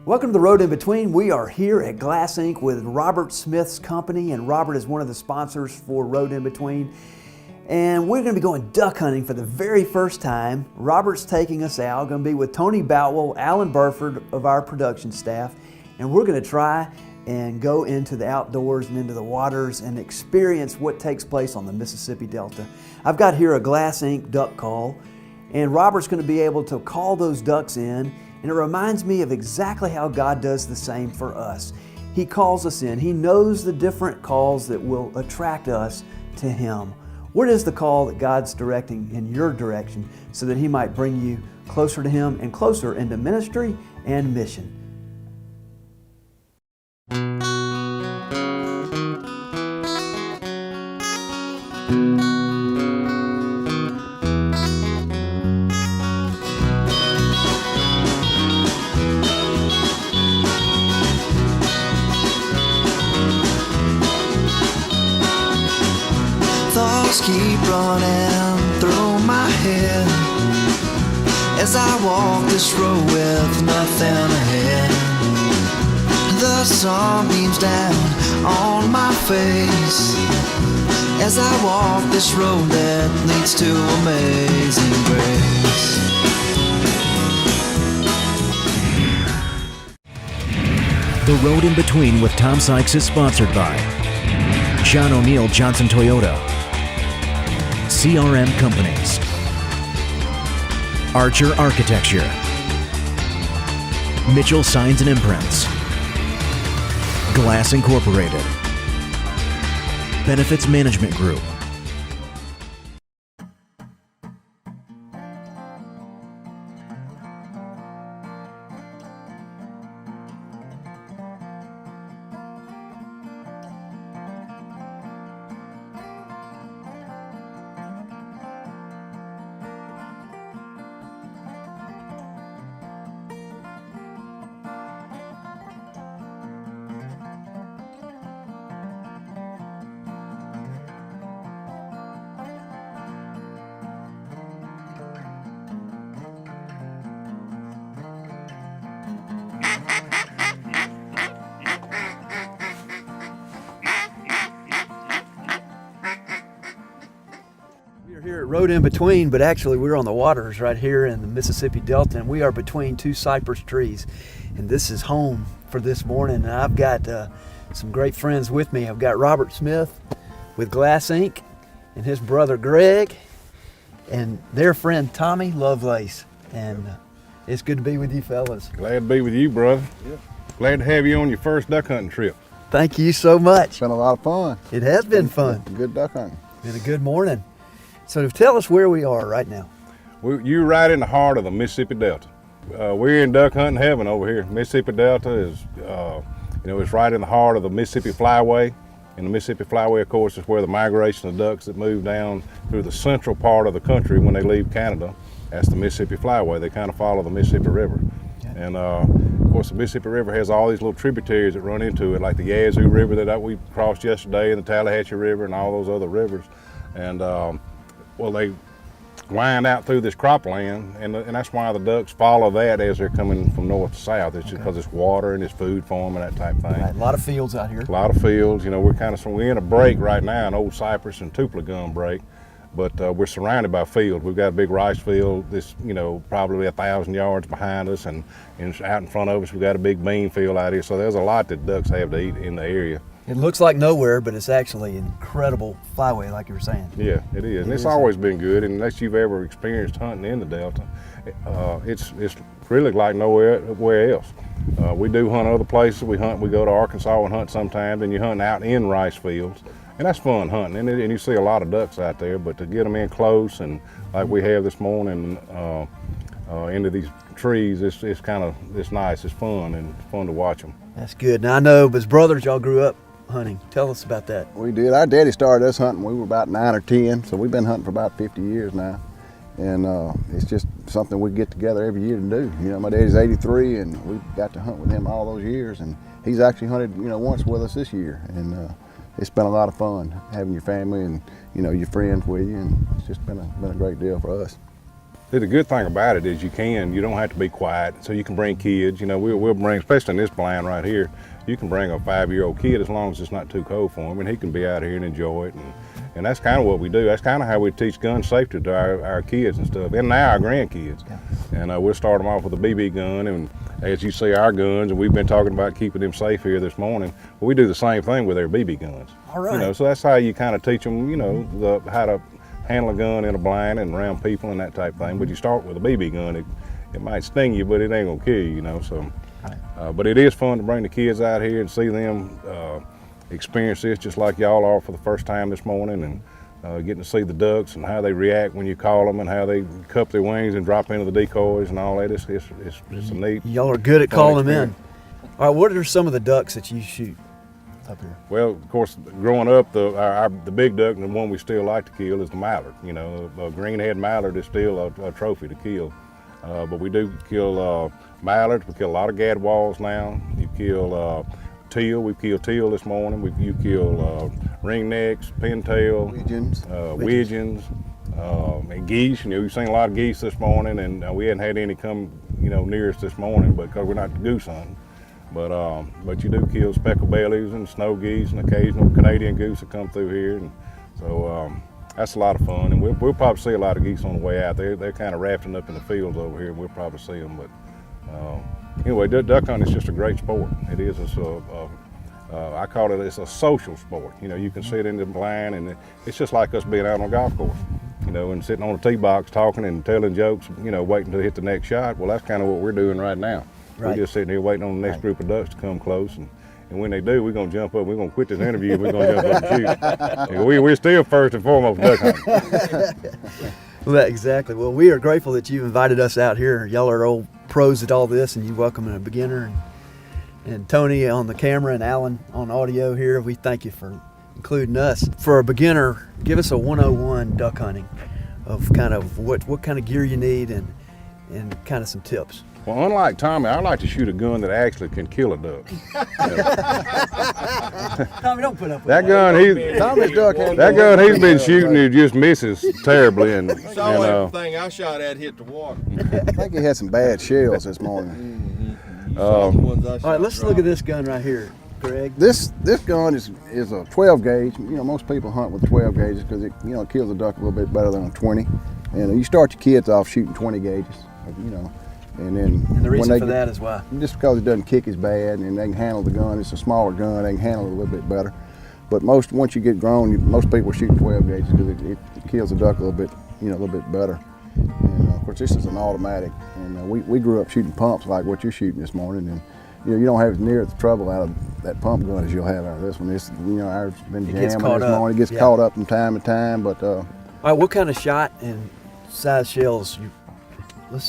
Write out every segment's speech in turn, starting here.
Welcome to the Road in Between. We are here at Glass Inc. with Robert Smith's company, and Robert is one of the sponsors for Road in Between. And we're going to be going duck hunting for the very first time. Robert's taking us out. Going to be with Tony Boutwell, Alan Burford of our production staff, and we're going to try and go into the outdoors and into the waters and experience what takes place on the Mississippi Delta. I've got here a Glass Inc. duck call, and Robert's going to be able to call those ducks in. And it reminds me of exactly how God does the same for us. He calls us in. He knows the different calls that will attract us to Him. What is the call that God's directing in your direction so that He might bring you closer to Him and closer into ministry and mission? Keep running through my head as I walk this road with nothing ahead. The sun beams down on my face as I walk this road that leads to amazing grace. The Road in Between with Tom Sykes is sponsored by John O'Neill Johnson Toyota, CRM Companies, Archer Architecture, Mitchell Signs and Imprints, Glass Incorporated, Benefits Management Group. Here at Road in Between, but actually we're on the waters right here in the Mississippi Delta, and we are between two cypress trees, and this is home for this morning. And I've got some great friends with me. I've got Robert Smith with Glass Inc. and his brother Greg and their friend Tommy Lovelace, and it's good to be with you fellas. Glad to be with you, brother. Yeah. Glad to have you on your first duck hunting trip. Thank you so much. It's been a lot of fun. It has been fun. Good duck hunting. Been a good morning. So tell us where we are right now. You're right in the heart of the Mississippi Delta. We're in duck hunting heaven over here. Mississippi Delta is, it's right in the heart of the Mississippi Flyway. And the Mississippi Flyway, of course, is where the migration of ducks that move down through the central part of the country when they leave Canada. That's the Mississippi Flyway. They kind of follow the Mississippi River. Okay. And of course, the Mississippi River has all these little tributaries that run into it, like the Yazoo River that we crossed yesterday, and the Tallahatchie River, and all those other rivers. And they wind out through this cropland, and that's why the ducks follow that as they're coming from north to south. It's just because it's water and it's food for them and that type of thing. Right, a lot of fields out here. A lot of fields. We're in a break right now, an old cypress and tupelo gum break, but we're surrounded by fields. We've got a big rice field that's probably 1,000 yards behind us, and out in front of us we've got a big bean field out here. So there's a lot that ducks have to eat in the area. It looks like nowhere, but it's actually an incredible flyway, like you were saying. Yeah, it is. And it's always been good. And unless you've ever experienced hunting in the Delta, it's really like nowhere else. We do hunt other places. We go to Arkansas and hunt sometimes, and you hunt out in rice fields. And that's fun hunting. And you see a lot of ducks out there, but to get them in close and like we have this morning into these trees, it's nice. It's fun, and it's fun to watch them. That's good. Now I know, as brothers, y'all grew up hunting. Tell us about that. We did. Our daddy started us hunting. We were about 9 or 10, so we've been hunting for about 50 years now. And it's just something we get together every year to do. My daddy's 83, and we got to hunt with him all those years. And he's actually hunted, once with us this year. And it's been a lot of fun having your family and, your friends with you. And it's just been a great deal for us. The good thing about it is you don't have to be quiet, so you can bring kids. You know, we'll bring, especially in this blind right here, you can bring a 5-year-old kid as long as it's not too cold for him, and he can be out here and enjoy it. And that's kind of what we do. That's kind of how we teach gun safety to our kids and stuff, and now our grandkids. Yeah. And we'll start them off with a BB gun, and as you see our guns, and we've been talking about keeping them safe here this morning, but we do the same thing with their BB guns. All right. You know, so that's how you kind of teach them, you know, how to handle a gun in a blind and around people and that type of thing. But you start with a BB gun, it might sting you, but it ain't gonna kill you, you know. So, but it is fun to bring the kids out here and see them experience this just like y'all are for the first time this morning, and getting to see the ducks and how they react when you call them and how they cup their wings and drop into the decoys and all that. It's a neat. Y'all are good at calling them in. All right, what are some of the ducks that you shoot up here? Well, of course, growing up, the big duck and the one we still like to kill is the mallard. You know, a green-head mallard is still a trophy to kill. But we do kill mallards. We kill a lot of gadwalls now. You kill teal. We killed teal this morning. You kill ringnecks, pintail, widgeons, and geese. You know, we've seen a lot of geese this morning, and we hadn't had any come, you know, near us this morning, because we're not goose hunting. But you do kill speckled bellies and snow geese and occasional Canadian goose that come through here, and so that's a lot of fun. And we'll probably see a lot of geese on the way out. They're kind of rafting up in the fields over here, and we'll probably see them. But anyway, duck hunting is just a great sport. It is. I call it's a social sport. You know, you can sit in the blind, and it's just like us being out on a golf course. You know, and sitting on a tee box talking and telling jokes. You know, waiting to hit the next shot. Well, that's kind of what we're doing right now. Right. We're just sitting here waiting on the next group of ducks to come close, and when they do, we're going to jump up. We're going to quit this interview. We're going to jump up and shoot. We're still first and foremost duck hunting. Well, exactly. Well, we are grateful that you invited us out here. Y'all are old pros at all this, and you welcome a beginner. And Tony on the camera and Alan on audio here. We thank you for including us. For a beginner, give us a 101 duck hunting of kind of what kind of gear you need and kind of some tips. Well, unlike Tommy, I like to shoot a gun that actually can kill a duck. Tommy, don't put up with that gun. That gun he's been shooting, it just misses terribly. And everything I shot at hit the water. I think he had some bad shells this morning. All right, let's look at this gun right here, Greg. This gun is a 12 gauge. You know, most people hunt with 12 gauges because it kills a duck a little bit better than a 20. And you start your kids off shooting 20 gauges. You know. And the reason for that is why? Just because it doesn't kick as bad, and they can handle the gun. It's a smaller gun. They can handle it a little bit better. But once you get grown, most people shoot 12 gauges because it kills the duck a little bit better. And of course, this is an automatic. And we grew up shooting pumps like what you're shooting this morning, and you don't have as near the trouble out of that pump gun as you'll have out of this one. Ours been jamming this morning. It gets caught up from time to time. But all right, what kind of shot and size shells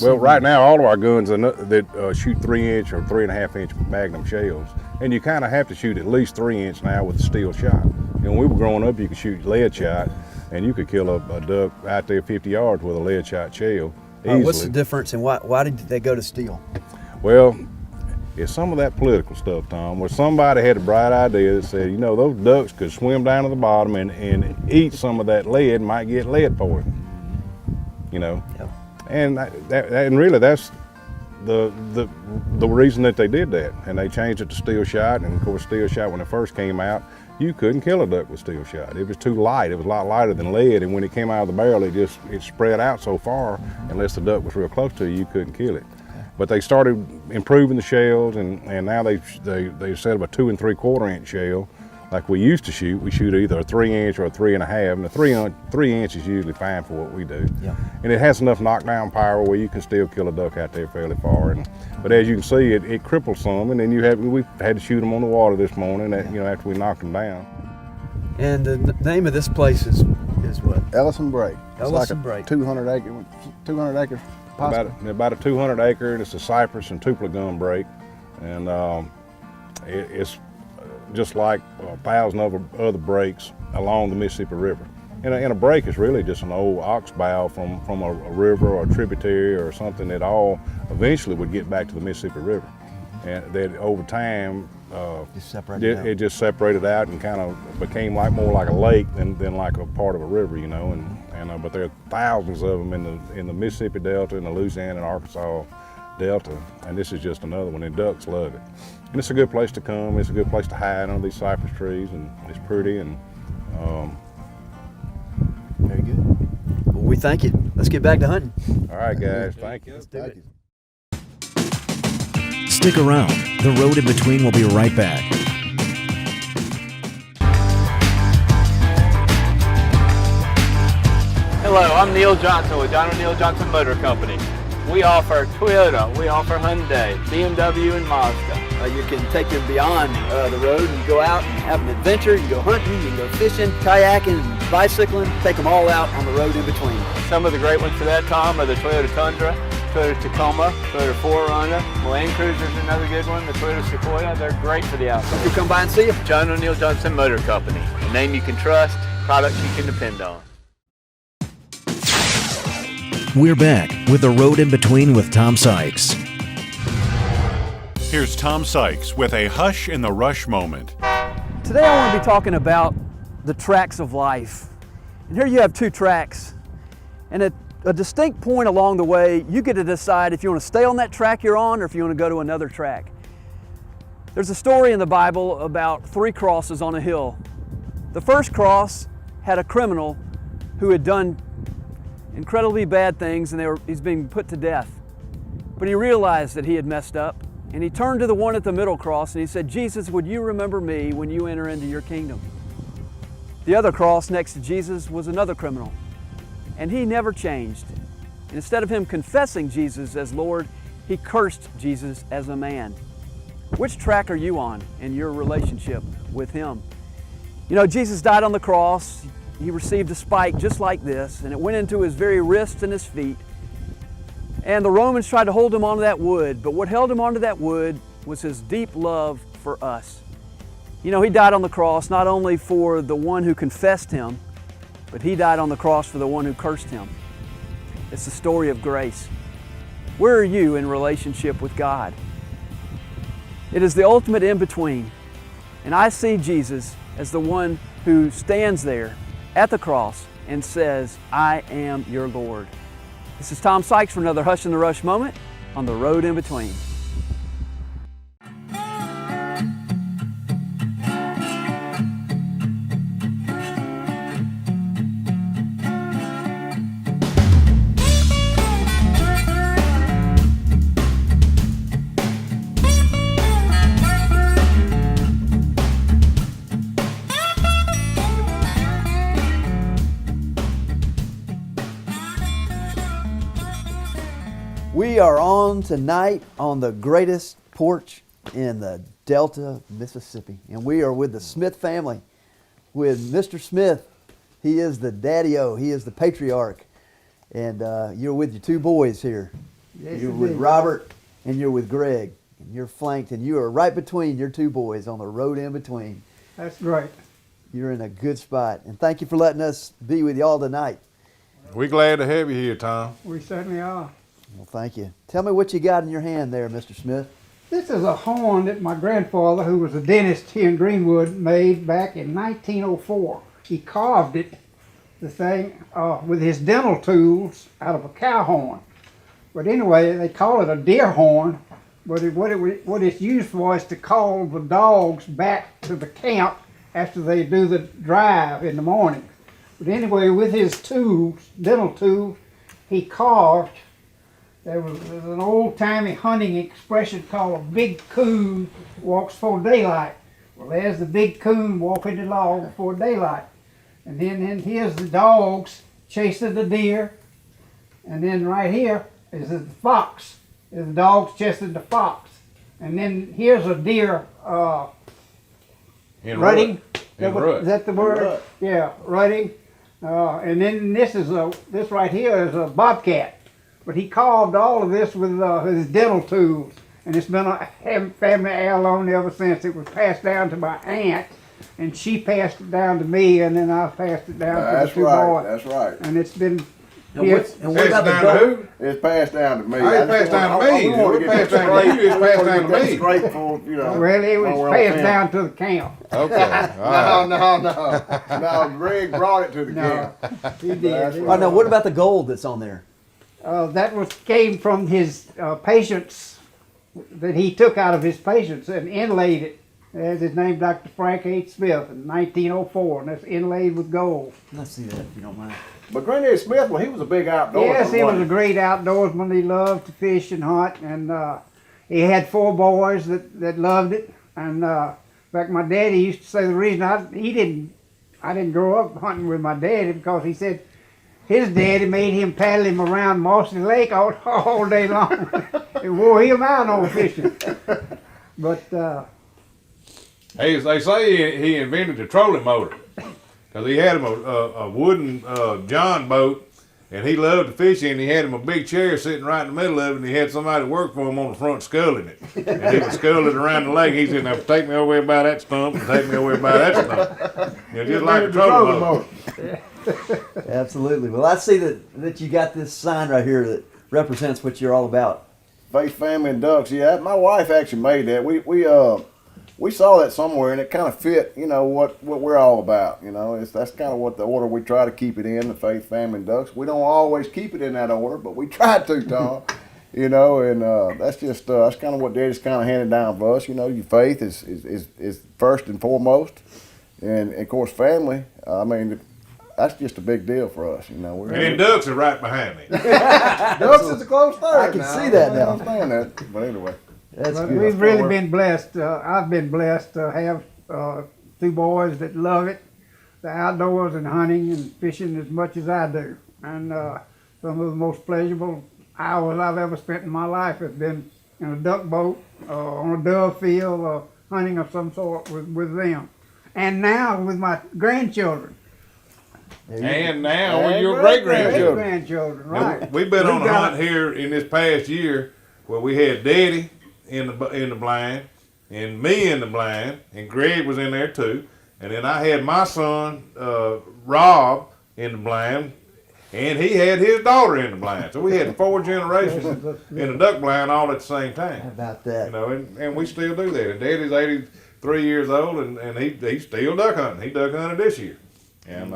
Well, right now, all of our guns that shoot 3-inch or 3.5-inch Magnum shells, and you kind of have to shoot at least 3-inch now with a steel shot. When we were growing up, you could shoot lead shot, and you could kill a duck out there 50 yards with a lead shot shell easily. What's the difference, and why did they go to steel? Well, it's some of that political stuff, Tom, where somebody had a bright idea that said, those ducks could swim down to the bottom and eat some of that lead and might get lead poisoning. Yep. And really, that's the reason that they did that. And they changed it to steel shot. And of course, steel shot, when it first came out, you couldn't kill a duck with steel shot. It was too light. It was a lot lighter than lead. And when it came out of the barrel, it spread out so far. Unless the duck was real close to you, you couldn't kill it. But they started improving the shells, and now they set up a 2 3/4-inch shell. Like we used to shoot, we shoot either a 3-inch or a 3.5, and the 3-inch is usually fine for what we do. Yeah. And it has enough knockdown power where you can still kill a duck out there fairly far. But as you can see, it cripples some, and then we had to shoot them on the water this morning. After we knocked them down. And the name of this place is what? Ellison Break. Ellison Break. 200 acres. About a 200 acre, and it's a cypress and tupelo gum break, and it's just like 1,000 other breaks along the Mississippi River. And a break is really just an old ox bow from a river or a tributary or something that all eventually would get back to the Mississippi River. And that over time, it just separated out and kind of became more like a lake than like a part of a river, And and but there are thousands of them in the Mississippi Delta, in the Louisiana and Arkansas Delta, and this is just another one, and ducks love it. And it's a good place to come. It's a good place to hide under these cypress trees, and it's pretty. And Very good. Well, we thank you. Let's get back to hunting. all right, guys, thank you. Thank you. Stick around. The Road in Between will be right back. Hello, I'm Neil Johnson with John O'Neill Johnson Motor Company. We offer Toyota, we offer Hyundai, BMW, and Mazda. You can take them beyond the road and go out and have an adventure. You can go hunting, you can go fishing, kayaking, bicycling, take them all out on the road in between. Some of the great ones for that, Tom, are the Toyota Tundra, Toyota Tacoma, Toyota 4Runner, Land Cruiser is another good one, the Toyota Sequoia. They're great for the outdoors. You come by and see you. John O'Neill Johnson Motor Company, a name you can trust, products you can depend on. We're back with The Road in Between with Tom Sykes. Here's Tom Sykes with a Hush in the Rush moment. Today I want to be talking about the tracks of life. And here you have two tracks. And at a distinct point along the way, you get to decide if you want to stay on that track you're on or if you want to go to another track. There's a story in the Bible about 3 crosses on a hill. The first cross had a criminal who had done incredibly bad things, and he's being put to death. But he realized that he had messed up, and he turned to the one at the middle cross and he said, Jesus, would you remember me when you enter into your kingdom? The other cross next to Jesus was another criminal, and he never changed. And instead of him confessing Jesus as Lord, he cursed Jesus as a man. Which track are you on in your relationship with him? You know, Jesus died on the cross. He received a spike just like this, and it went into his very wrists and his feet. And the Romans tried to hold him onto that wood, but what held him onto that wood was his deep love for us. You know, he died on the cross not only for the one who confessed him, but he died on the cross for the one who cursed him. It's the story of grace. Where are you in relationship with God? It is the ultimate in-between. And I see Jesus as the one who stands there at the cross and says, I am your Lord. This is Tom Sykes for another Hush in the Rush moment on The Road in Between. We are on tonight on the greatest porch in the Delta of Mississippi, and we are with the Smith family, with Mr. Smith. He is the daddy-o, he is the patriarch, and you're with your 2 boys here. Yes, you're indeed. with Robert and you're with Greg, and you're flanked, and you are right between your 2 boys on the road in between. That's great. You're in a good spot, and thank you for letting us be with y'all tonight. We're glad to have you here, Tom. We certainly are. Well, thank you. Tell me what you got in your hand there, Mr. Smith. This is a horn that my grandfather, who was a dentist here in Greenwood, made back in 1904. He carved it, the thing, with his dental tools out of a cow horn. But anyway, they call it a deer horn, but what it's used for is to call the dogs back to the camp after they do the drive in the morning. But anyway, with his tools, dental tools, he carved. There's an old-timey hunting expression called a big coon walks for daylight. Well, there's the big coon walking the log before daylight. And then here's the dogs chasing the deer. And then right here is the fox. Is the dogs chasing the fox. And then here's a deer rutting. Is that the word? Rut. Yeah, rutting. And then this right here is a bobcat. But he carved all of this with his dental tools, and it's been a family heirloom ever since. It was passed down to my aunt, and she passed it down to me, and then I passed it down to the 2 boys. That's right. And it's been And Yes. what about the Passed down to gold? who? It's passed down to me. Oh, it's passed down to me. We want to It get passed that down to straight. you, it's passed We wanna down get to that me. straight for, you know. Well, it while was we're on passed film. down to the camp. Okay. All right. No, Greg brought it to the No, camp. he That's did. Oh, no, what about the gold that's on there? Came from his patients that he took out of his patients and inlaid it. There's his name, Dr. Frank H. Smith, in 1904, and that's inlaid with gold. Let's see that, if you don't mind. But Granddaddy Smith, well, he was a big outdoorsman. Yes, he was wasn't a great outdoorsman. He loved to fish and hunt, and he had 4 boys that loved it. And in fact, my daddy used to say the reason I didn't grow up hunting with my daddy because he said his daddy made him paddle him around Mossy Lake all day long. It wore him out on fishing. But Hey, they say he invented the trolling motor. Because he had him a wooden John boat, and he loved to fish, and he had him a big chair sitting right in the middle of it, and he had somebody work for him on the front sculling it. And he would scull it around the lake. He said, now take me over there by that stump, and take me over there by that stump. You know, just like a trolling motor. Absolutely. Well, I see that you got this sign right here that represents what you're all about. Faith, family, and ducks. Yeah, my wife actually made that. We saw that somewhere, and it kind of fit, you know, what we're all about. You know, that's kind of what the order we try to keep it in, the faith, family, and ducks. We don't always keep it in that order, but we try to, Tom. You know, and that's just that's kind of what Daddy's kind of handed down for us. You know, your faith is first and foremost, and of course, family. I mean, that's just a big deal for us. You know, And ducks are right behind me. ducks is a close third. I can now. see that I now. understand that, but anyway. That's But good. we've really been blessed. I've been blessed to have 2 boys that love it, the outdoors and hunting and fishing as much as I do. And some of the most pleasurable hours I've ever spent in my life have been in a duck boat, on a dove field, or hunting of some sort with them. And now with my grandchildren. And now with your great-grandchildren. Grandchildren, Now, right. we've been on a got hunt here in this past year where we had Daddy in the blind, and me in the blind, and Greg was in there too, and then I had my son Rob in the blind, and he had his daughter in the blind. So we had 4 generations in the duck blind all at the same How time. about that? You know, and we still do that. And Daddy's 83 years old, and he's still duck hunting. He duck hunted this year, and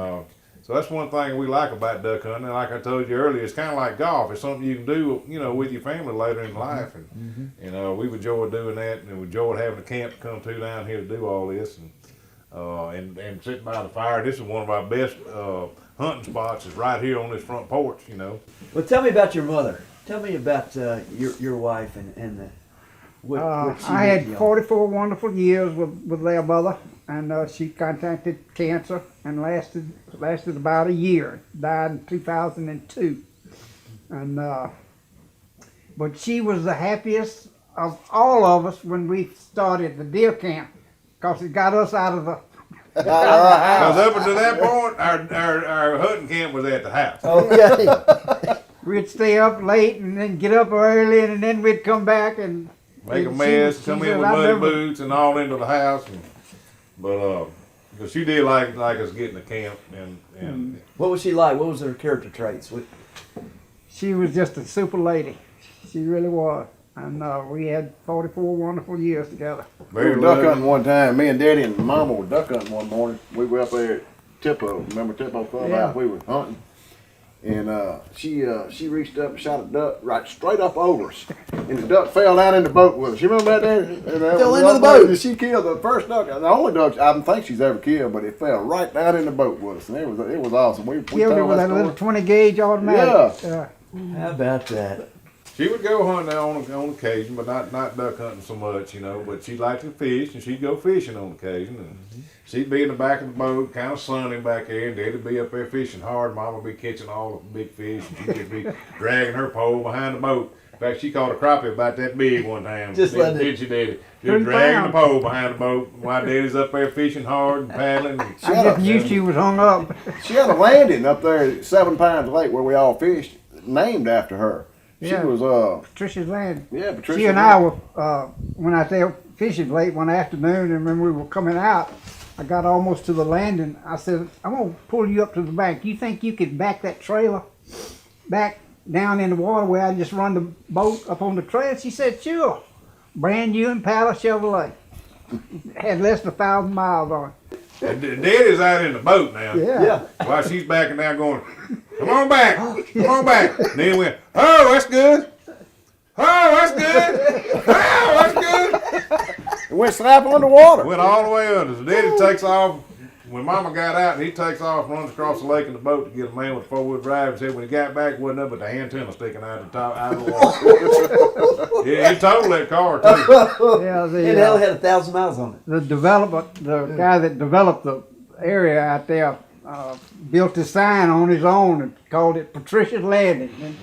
so that's one thing we like about duck hunting. And like I told you earlier, it's kind of like golf. It's something you can do, you know, with your family later in life. And you know, we've enjoyed doing that, and we enjoyed having a camp to come to down here to do all this, and sitting by the fire. This is one of our best hunting spots. Is right here on this front porch. You know. Well, tell me about your mother. Tell me about your wife and what she I did had to y'all. 44 wonderful years with their mother, and she contracted cancer and lasted about a year. Died in 2002, and but she was the happiest of all of us when we started the deer camp, because it got us out of the. Because up until that point, our hunting camp was at the house. Okay. We'd stay up late and then get up early, and then we'd come back and Make a she- mess, she come said, in with "I muddy never-" boots and all into the house. But because she did like us getting to camp and What was she like? What was her character traits? She was just a super lady. She really was. And we had 44 wonderful years together. We very were duck loving. hunting one time. Me and Daddy and Mama were duck hunting one morning. We were up there at Tippo. Remember Tippo Clubhouse? Yeah. We were hunting. And she reached up and shot a duck right straight up over us. And the duck fell down in the boat with us. You remember that, Daddy? And Fell into the boat. And she killed the first duck, the only duck I don't think she's ever killed, but it fell right down in the boat with us. And it was awesome. We Killed her told with that story. little 20 gauge automatic. Yeah. How about that? She would go hunting on occasion, but not duck hunting so much, you know. But she liked to fish, and she'd go fishing on occasion. And she'd be in the back of the boat, kind of sunny back there, and Daddy'd be up there fishing hard. Mama would be catching all the big fish, and she'd just be dragging her pole behind the boat. In fact, she caught a crappie about that big one time. Just letting did she, Daddy? 3 Just dragging the pounds. pole behind the boat while Daddy's up there fishing hard and paddling. And I just knew she was hung up. She had a landing up there at 7 Pines Lake where we all fished, named after her. She Yeah. was Patricia's land. yeah, Patricia. She and I were, when I was there fishing late one afternoon, and when we were coming out, I got almost to the landing. I said, I'm going to pull you up to the bank. You think you could back that trailer? back down in the water where I just run the boat up on the trail? She said, sure. Brand new Impala Chevrolet. Had less than 1,000 miles on it. And Daddy's out in the boat now. Yeah. While she's backing down going, come on back, come on back. And then went, oh, that's good. Oh, that's good. Oh, that's good. It went slap underwater. Went all the way under. So Daddy takes off. When Mama got out, and he takes off, runs across the lake in the boat to get a man with a four-wheel drive. And said when he got back, wasn't nothing but the antenna sticking out of the top out of the water. Yeah, he totaled that car too. Yeah, It hell had 1,000 miles on it. the guy that developed the area out there built a sign on his own and called it Patricia's Landing. And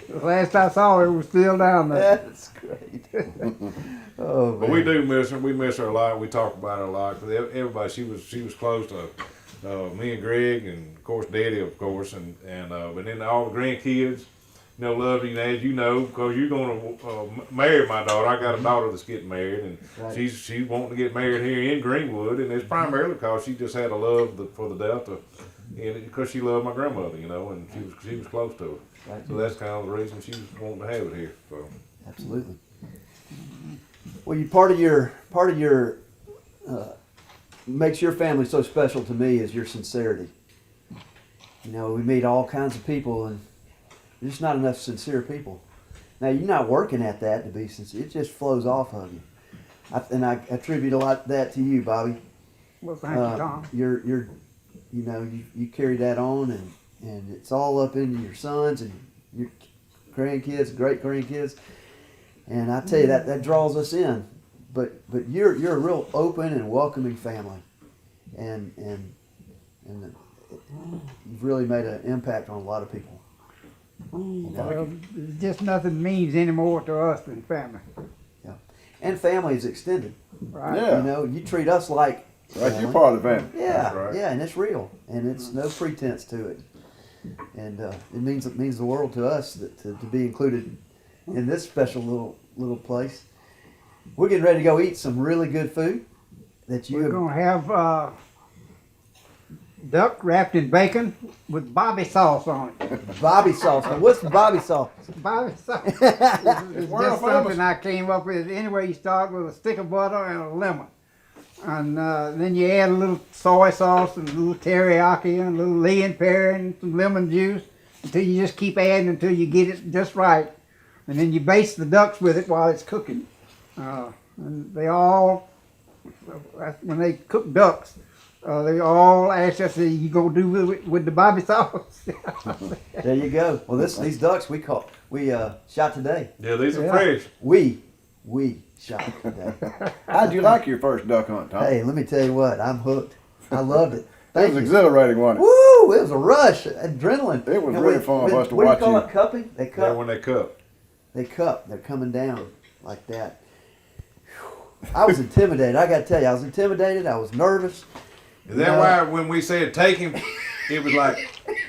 the last I saw it was still down there. That's great. Oh, But we do miss her. We miss her a lot. We talk about her a lot. Cause everybody, she was close to me and Greg, and of course Daddy, of course, and but then all the grandkids, love you, as you know, because you're going to marry my daughter. I got a daughter that's getting married, and she's wanting to get married here in Greenwood, and it's primarily because she just had a love for the Delta, and because she loved my grandmother, and she was close to her. Right. So that's kind of the reason she was wanting to have it here. So. Absolutely. Well, part of your makes your family so special to me is your sincerity. We meet all kinds of people, and there's just not enough sincere people. Now, you're not working at that to be sincere. It just flows off of you. I attribute a lot of that to you, Bobby. Well, thank you, Tom. You carry that on, and it's all up in your sons and your grandkids, great grandkids. And I tell you, that draws us in. But you're a real open and welcoming family, and you've really made an impact on a lot of people. Well, just nothing means any more to us than family. Yeah, and family is extended. Right. Yeah. You treat us like Right, you're part of the family. Yeah, Right. yeah, and it's real, and it's no pretense to it, and it means the world to us to be included in this special little place. We're getting ready to go eat some really good food that We're going to have duck wrapped in bacon with Bobby sauce on it. Bobby sauce. Now, what's the Bobby sauce? Bobby sauce. It's just something I came up with. Anyway, you start with a stick of butter and a lemon. And then you add a little soy sauce and a little teriyaki and a little Lee & Perry and some lemon juice until you just keep adding until you get it just right. And then you baste the ducks with it while it's cooking. And they all, when they cook ducks, they all ask us, "You gonna do with the Bobby sauce?" There you go. Well, these ducks we shot today. Yeah, these are fresh. We shot today. How'd you like your first duck hunt, Tom? Hey, let me tell you what. I'm hooked. I loved it. It was exhilarating, wasn't it? Woo! It was a rush, adrenaline. It was really fun for us to what watch do you call you. it? Cupping? They cup. Yeah, when they cup. They cup. They're coming down like that. I was intimidated. I got to tell you, I was intimidated. I was nervous. Is that why when we said take him, it was like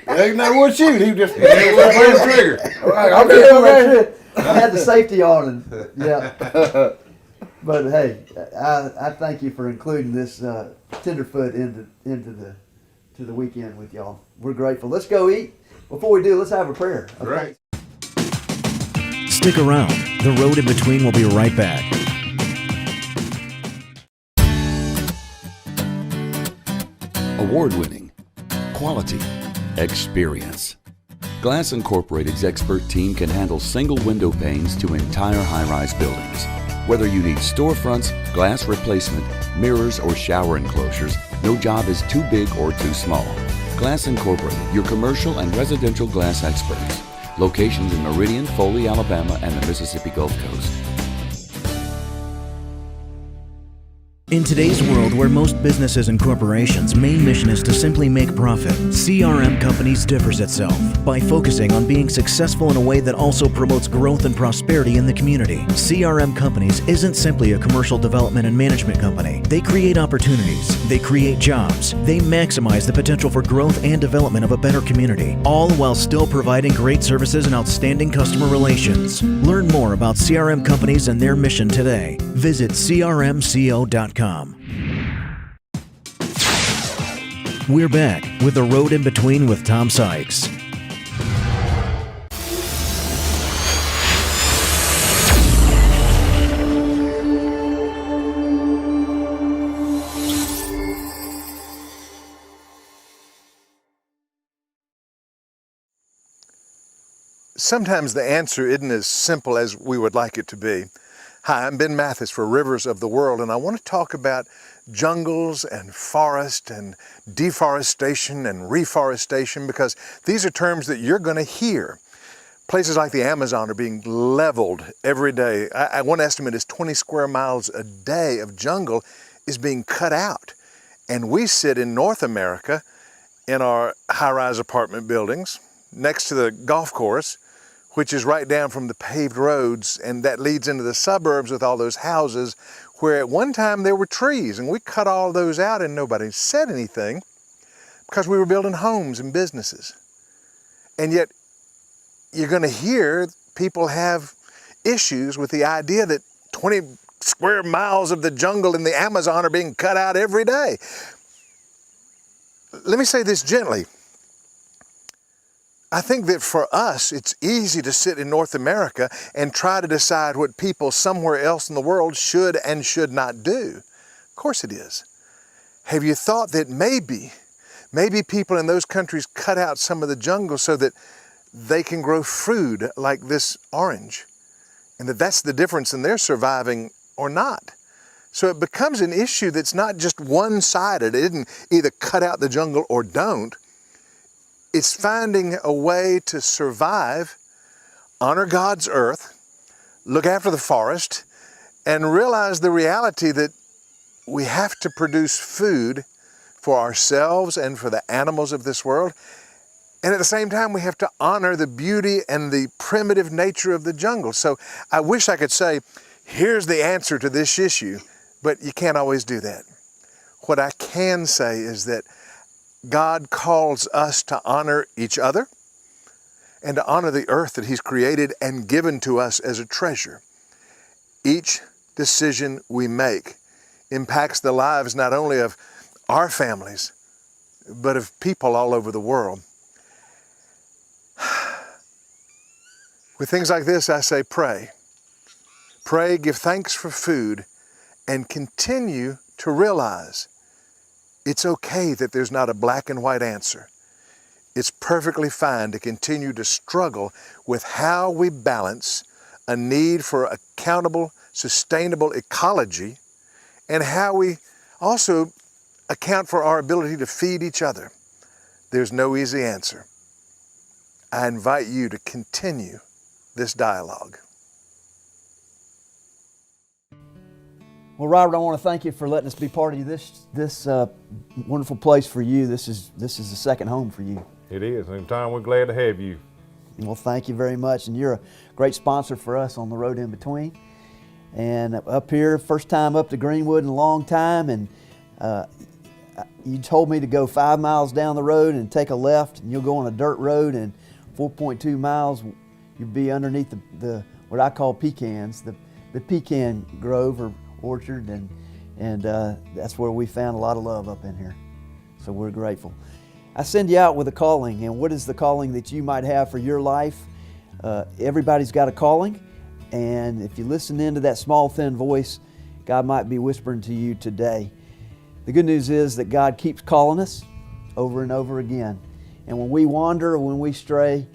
They never would shoot. He just it was pulling the trigger. okay. I had the safety on, and yeah. But hey, I thank you for including this tenderfoot into the weekend with y'all. We're grateful. Let's go eat. Before we do, let's have a prayer. Right. Stick around. The road in between will be right back. Award-winning, quality, experience. Glass Incorporated's expert team can handle single window panes to entire high-rise buildings. Whether you need storefronts, glass replacement, mirrors, or shower enclosures, no job is too big or too small. Glass Incorporated, your commercial and residential glass experts. Locations in Meridian, Foley, Alabama, and the Mississippi Gulf Coast. In today's world where most businesses and corporations' main mission is to simply make profit, CRM Companies differs itself by focusing on being successful in a way that also promotes growth and prosperity in the community. CRM Companies isn't simply a commercial development and management company. They create opportunities, they create jobs, they maximize the potential for growth and development of a better community, all while still providing great services and outstanding customer relations. Learn more about CRM Companies and their mission today. Visit crmco.com. We're back with The Road in Between with Tom Sykes. sometimes the answer isn't as simple as we would like it to be. Hi, I'm Ben Mathis for Rivers of the World, and I want to talk about jungles and forest and deforestation and reforestation, because these are terms that you're going to hear. Places like the Amazon are being leveled every day. One estimate is 20 square miles a day of jungle is being cut out. And we sit in North America in our high-rise apartment buildings next to the golf course, which is right down from the paved roads, and that leads into the suburbs with all those houses where at one time there were trees, and we cut all those out and nobody said anything because we were building homes and businesses. And yet you're going to hear people have issues with the idea that 20 square miles of the jungle in the Amazon are being cut out every day. Let me say this gently. I think that for us, it's easy to sit in North America and try to decide what people somewhere else in the world should and should not do. Of course it is. Have you thought that maybe people in those countries cut out some of the jungle so that they can grow food like this orange, and that's the difference in their surviving or not? So it becomes an issue that's not just one-sided. It isn't either cut out the jungle or don't. It's finding a way to survive, honor God's earth, look after the forest, and realize the reality that we have to produce food for ourselves and for the animals of this world. And at the same time, we have to honor the beauty and the primitive nature of the jungle. So I wish I could say, here's the answer to this issue, but you can't always do that. What I can say is that God calls us to honor each other and to honor the earth that He's created and given to us as a treasure. Each decision we make impacts the lives not only of our families, but of people all over the world. With things like this, I say pray. Pray, give thanks for food, and continue to realize it's okay that there's not a black and white answer. It's perfectly fine to continue to struggle with how we balance a need for accountable, sustainable ecology and how we also account for our ability to feed each other. There's no easy answer. I invite you to continue this dialogue. Well, Robert, I want to thank you for letting us be part of this wonderful place for you. This is the second home for you. It is, and Tom, we're glad to have you. Well, thank you very much, and you're a great sponsor for us on the Road in Between. And up here, first time up to Greenwood in a long time, and you told me to go 5 miles down the road and take a left, and you'll go on a dirt road, and 4.2 miles, you'll be underneath the what I call pecans, the pecan grove or orchard, and that's where we found a lot of love up in here. So we're grateful. I send you out with a calling, and what is the calling that you might have for your life? Everybody's got a calling, and if you listen into that small, thin voice, God might be whispering to you today. The good news is that God keeps calling us over and over again, and when we wander or when we stray,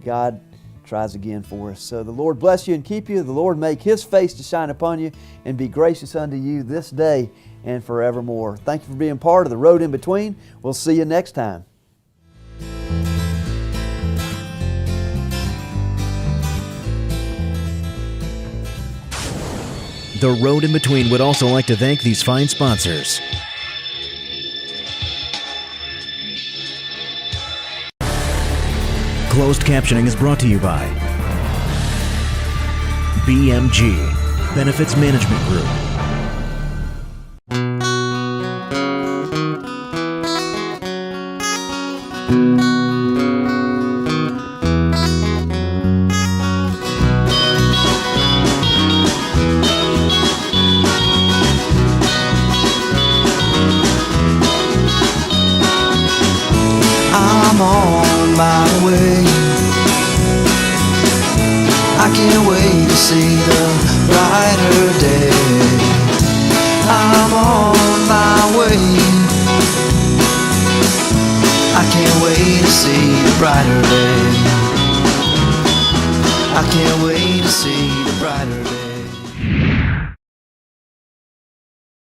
God tries again for us. So the Lord bless you and keep you. The Lord make His face to shine upon you and be gracious unto you this day and forevermore. Thank you for being part of the Road in Between. We'll see you next time. The Road in Between would also like to thank these fine sponsors. Closed captioning is brought to you by BMG, Benefits Management Group. I'm on my way. I can't wait to see the brighter day. I'm on my way. I can't wait to see the brighter day. I can't wait to see the brighter day.